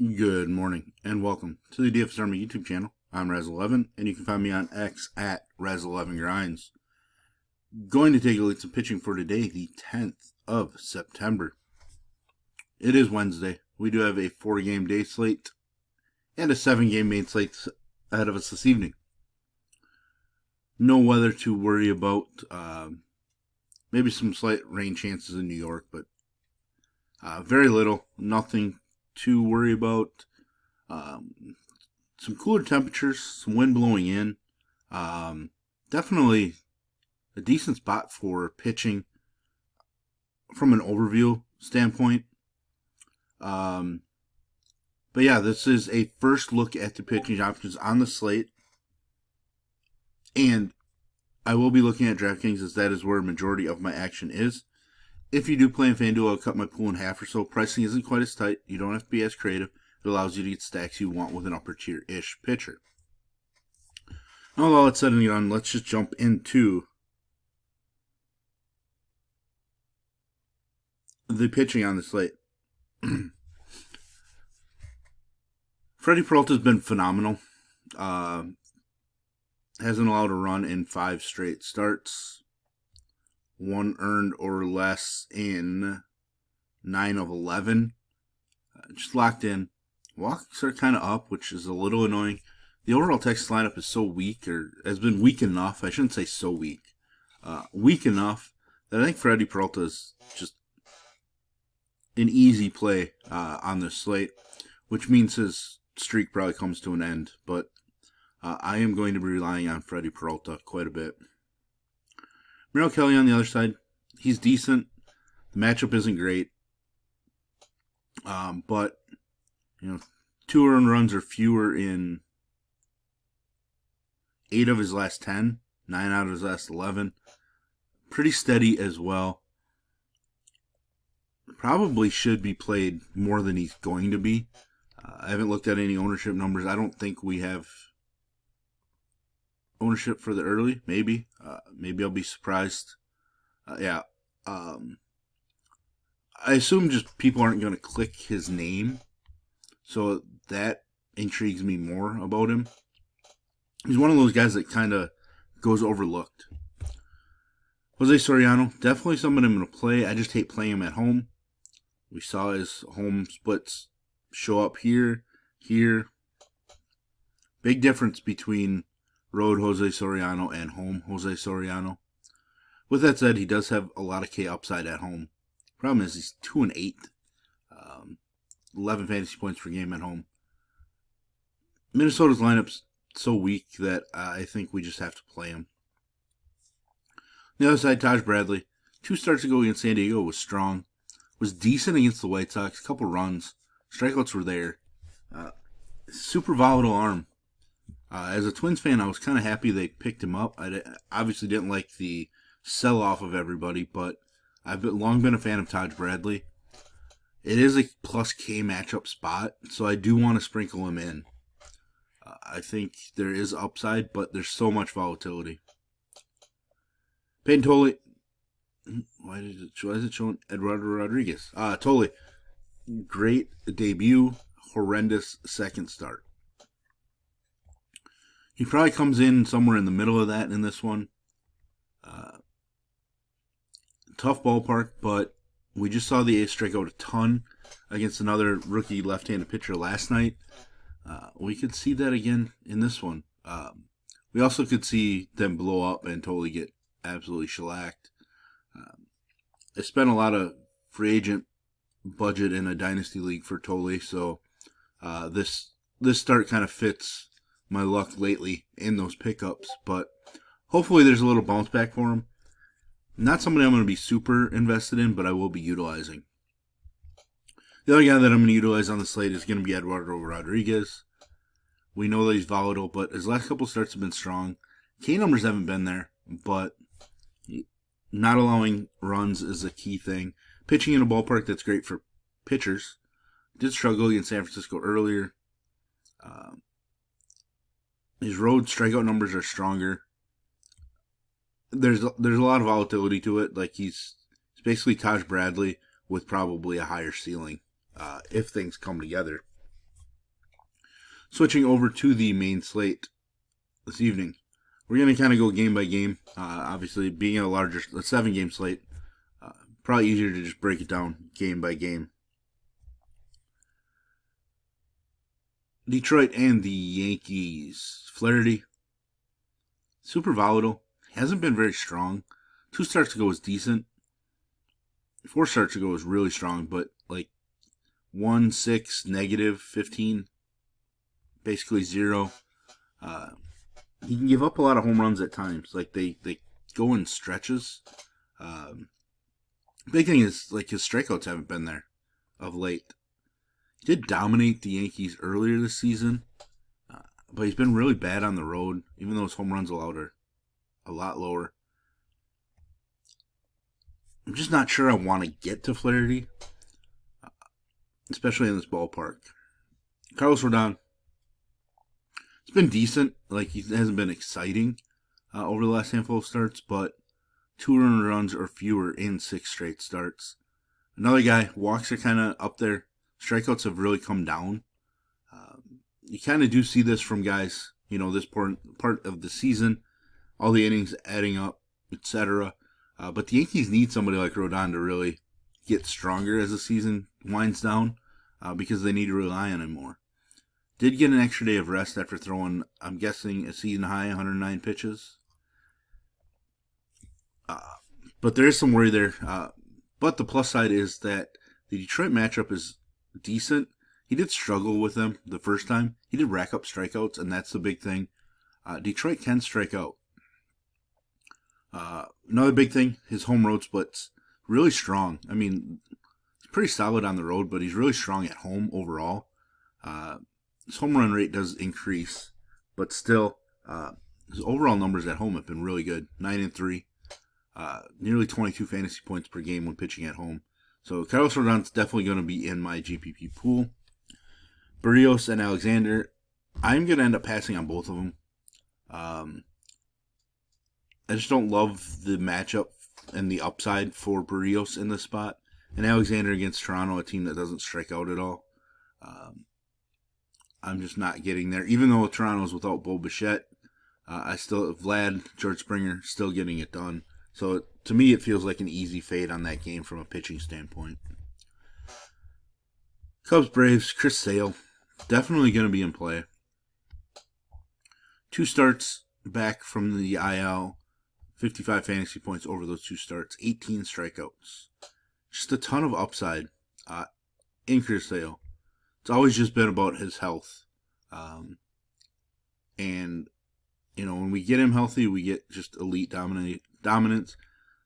Good morning and welcome to the DFS Army YouTube channel. I'm Razzle11 and you can find me on X at Razzle11Grinds. Going to take a look at some pitching for today, the 10th of September. It is Wednesday. We do have a 4-game day slate and a 7-game main slate ahead of us this evening. No weather to worry about. Maybe some slight rain chances in New York, but very little. Nothing to worry about. Some cooler temperatures, some wind blowing in. Definitely a decent spot for pitching from an overview standpoint. But yeah, this is a first look at the pitching options on the slate. And I will be looking at DraftKings as that is where a majority of my action is. If you do play in FanDuel, I'll cut my pool in half or so. Pricing isn't quite as tight. You don't have to be as creative. It allows you to get stacks you want with an upper tier-ish pitcher. Now, with all that said and done, let's just jump into the pitching on the slate. Freddie Peralta's been phenomenal. Hasn't allowed a run in 5 straight starts. 1 earned or less in 9 of 11. Just locked in. Walks are kind of up, which is a little annoying. The overall Texas lineup is so weak, or has been weak enough. I shouldn't say so weak. Weak enough that I think Freddie Peralta is just an easy play on this slate, which means his streak probably comes to an end. But I am going to be relying on Freddie Peralta quite a bit. Merrill Kelly on the other side, he's decent. The matchup isn't great. But, 2 earned runs or fewer in 8 of his last 10, 9 out of his last 11. Pretty steady as well. Probably should be played more than he's going to be. I haven't looked at any ownership numbers. I don't think we have ownership for the early. Maybe. Maybe I'll be surprised. I assume just people aren't going to click his name. So that intrigues me more about him. He's one of those guys that kind of goes overlooked. Jose Soriano, definitely someone I'm going to play. I just hate playing him at home. We saw his home splits show up here. Big difference between road Jose Soriano and home Jose Soriano. With that said, he does have a lot of K upside at home. Problem is he's 2-8, 11 fantasy points per game at home. Minnesota's lineup's so weak that I think we just have to play him. On the other side, Taj Bradley, 2 starts ago against San Diego was strong, was decent against the White Sox, a couple runs, strikeouts were there. Super volatile arm. As a Twins fan, I was kind of happy they picked him up. I obviously didn't like the sell-off of everybody, but I've long been a fan of Taj Bradley. It is a plus K matchup spot, so I do want to sprinkle him in. I think there is upside, but there's so much volatility. Peyton Toley. Why is it showing Eduardo Rodriguez? Toley. Great debut. Horrendous second start. He probably comes in somewhere in the middle of that in this one. Tough ballpark, but we just saw the A's strike out a ton against another rookie left-handed pitcher last night. We could see that again in this one. We also could see them blow up and totally get absolutely shellacked. I spent a lot of free agent budget in a dynasty league for Toley, so this start kind of fits my luck lately in those pickups, but hopefully there's a little bounce back for him. Not somebody I'm going to be super invested in, but I will be utilizing. The other guy that I'm going to utilize on the slate is going to be Eduardo Rodriguez. We know that he's volatile, but his last couple starts have been strong. K numbers haven't been there, but not allowing runs is a key thing. Pitching in a ballpark that's great for pitchers. Did struggle against San Francisco earlier. His road strikeout numbers are stronger. There's a lot of volatility to it. Like he's basically Taj Bradley with probably a higher ceiling if things come together. Switching over to the main slate this evening, we're going to kind of go game by game. Obviously, being a 7-game slate, probably easier to just break it down game by game. Detroit and the Yankees. Flaherty, super volatile. Hasn't been very strong. 2 starts ago was decent. 4 starts ago was really strong, but like 1, 6, negative, 15, basically 0. He can give up a lot of home runs at times. Like they go in stretches. Big thing is like his strikeouts haven't been there of late. He did dominate the Yankees earlier this season, but he's been really bad on the road, even though his home runs allowed are a lot lower. I'm just not sure I want to get to Flaherty, especially in this ballpark. Carlos Rodon, it's been decent. Like, he hasn't been exciting over the last handful of starts, but 2 earned runs or fewer in 6 straight starts. Another guy, walks are kind of up there. Strikeouts have really come down. You kind of do see this from guys, this part of the season, all the innings adding up, etc. But the Yankees need somebody like Rodon to really get stronger as the season winds down because they need to rely on him more. Did get an extra day of rest after throwing, I'm guessing, a season high 109 pitches. But there is some worry there. But the plus side is that the Detroit matchup is decent. He did struggle with them the first time. He did rack up strikeouts, and that's the big thing. Detroit can strike out. Another big thing, his home road splits. Really strong. I mean, he's pretty solid on the road, but he's really strong at home overall. His home run rate does increase, but still, his overall numbers at home have been really good. 9-3. Nearly 22 fantasy points per game when pitching at home. So Carlos Rodon's definitely going to be in my GPP pool. Barrios and Alexander, I'm going to end up passing on both of them. I just don't love the matchup and the upside for Barrios in this spot. And Alexander against Toronto, a team that doesn't strike out at all. I'm just not getting there. Even though Toronto's without Bo Bichette, Vlad, George Springer, still getting it done. So to me, it feels like an easy fade on that game from a pitching standpoint. Cubs, Braves, Chris Sale, definitely going to be in play. 2 starts back from the IL, 55 fantasy points over those 2 starts, 18 strikeouts. Just a ton of upside in Chris Sale. It's always just been about his health. And, when we get him healthy, we get just elite dominance.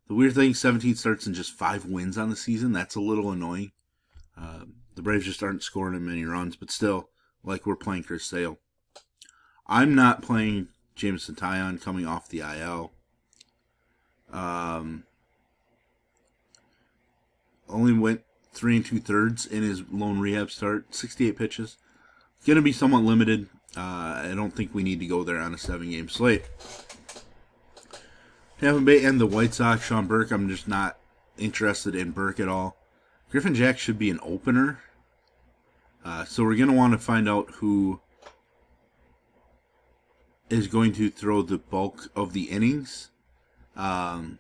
The weird thing, 17 starts and just 5 wins on the season. That's a little annoying. The Braves just aren't scoring him many runs, but still, like we're playing Chris Sale. I'm not playing Jameson Taillon coming off the IL. Only went 3 2/3 in his lone rehab start, 68 pitches. Going to be somewhat limited. I don't think we need to go there on a 7-game slate. Tampa Bay and the White Sox, Sean Burke, I'm just not interested in Burke at all. Griffin Jack should be an opener. So we're going to want to find out who is going to throw the bulk of the innings. Papiot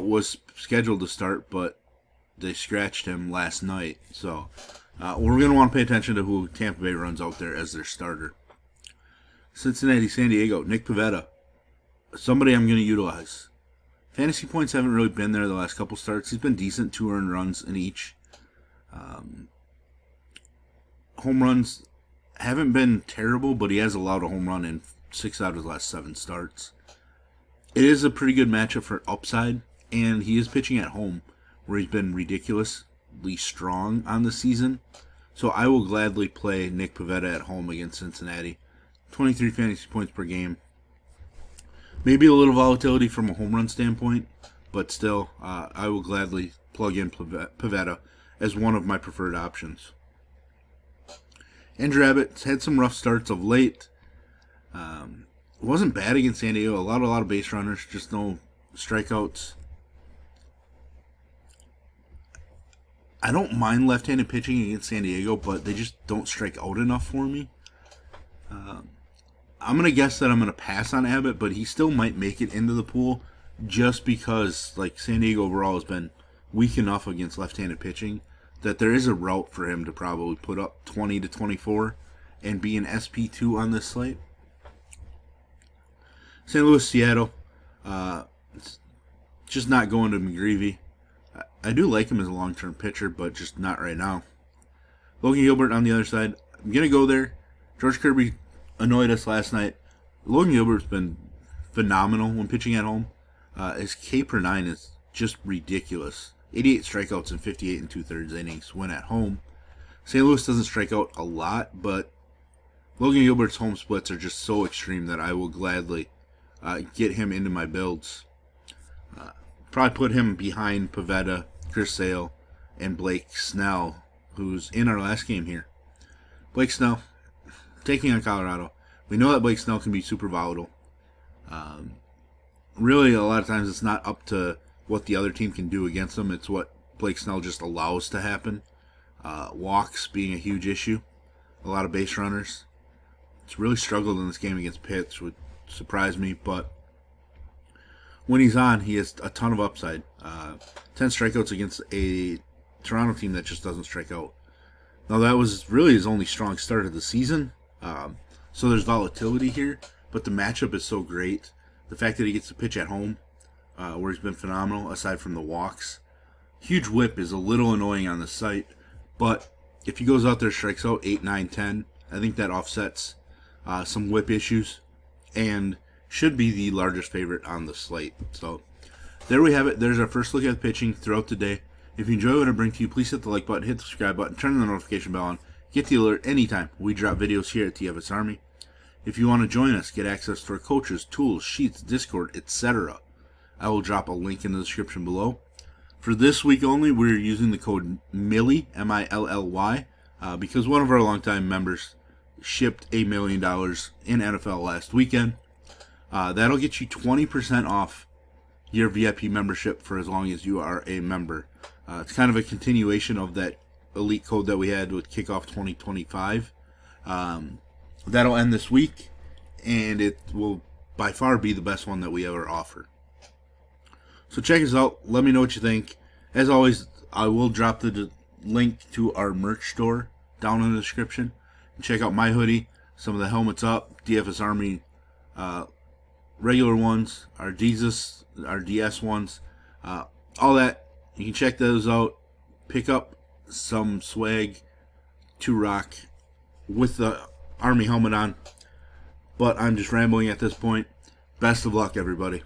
was scheduled to start, but they scratched him last night. So we're going to want to pay attention to who Tampa Bay runs out there as their starter. Cincinnati, San Diego, Nick Pivetta. Somebody I'm going to utilize. Fantasy points haven't really been there the last couple starts. He's been decent, 2 earned runs in each. Home runs haven't been terrible, but he has allowed a home run in 6 out of his last 7 starts. It is a pretty good matchup for upside, and he is pitching at home, where he's been ridiculously strong on the season. So I will gladly play Nick Pivetta at home against Cincinnati. 23 fantasy points per game. Maybe a little volatility from a home run standpoint, but still, I will gladly plug in Pivetta as one of my preferred options. Andrew Abbott's had some rough starts of late. It wasn't bad against San Diego. A lot of base runners, just no strikeouts. I don't mind left-handed pitching against San Diego, but they just don't strike out enough for me. I'm going to guess that I'm going to pass on Abbott, but he still might make it into the pool just because like San Diego overall has been weak enough against left-handed pitching that there is a route for him to probably put up 20 to 24 and be an SP2 on this slate. St. Louis, Seattle, it's just not going to McGreevy. I do like him as a long-term pitcher, but just not right now. Logan Gilbert on the other side. I'm going to go there. George Kirby annoyed us last night. Logan Gilbert's been phenomenal when pitching at home. His K per 9 is just ridiculous. 88 strikeouts in 58 and 2/3 innings when at home. St. Louis doesn't strike out a lot, but Logan Gilbert's home splits are just so extreme that I will gladly get him into my builds. Probably put him behind Pivetta, Chris Sale, and Blake Snell, who's in our last game here. Blake Snell, taking on Colorado. We know that Blake Snell can be super volatile. Really, a lot of times it's not up to what the other team can do against them. It's what Blake Snell just allows to happen. Walks being a huge issue. A lot of base runners. It's really struggled in this game against Pitts, which surprised me, but when he's on, he has a ton of upside. 10 strikeouts against a Toronto team that just doesn't strike out. Now, that was really his only strong start of the season. So there's volatility here, but the matchup is so great. The fact that he gets to pitch at home, where he's been phenomenal, aside from the walks. Huge whip is a little annoying on the site, but if he goes out there, strikes out 8, 9, 10, I think that offsets some whip issues and should be the largest favorite on the slate. So there we have it. There's our first look at pitching throughout the day. If you enjoy what I bring to you, please hit the like button, hit the subscribe button, turn the notification bell on, get the alert anytime we drop videos here at DFS Army. If you want to join us, get access to our coaches, tools, sheets, Discord, etc., I will drop a link in the description below. For this week only, we're using the code MILLY, M-I-L-L-Y, because one of our longtime members shipped $1 million in NFL last weekend. That'll get you 20% off your VIP membership for as long as you are a member. It's kind of a continuation of that elite code that we had with Kickoff 2025. That'll end this week, and it will by far be the best one that we ever offer. So check us out. Let me know what you think. As always, I will drop the link to our merch store down in the description. And check out my hoodie, some of the helmets up, DFS Army regular ones, our Jesus, our DS ones, all that. You can check those out. Pick up some swag to rock with the Army helmet on. But I'm just rambling at this point. Best of luck, everybody.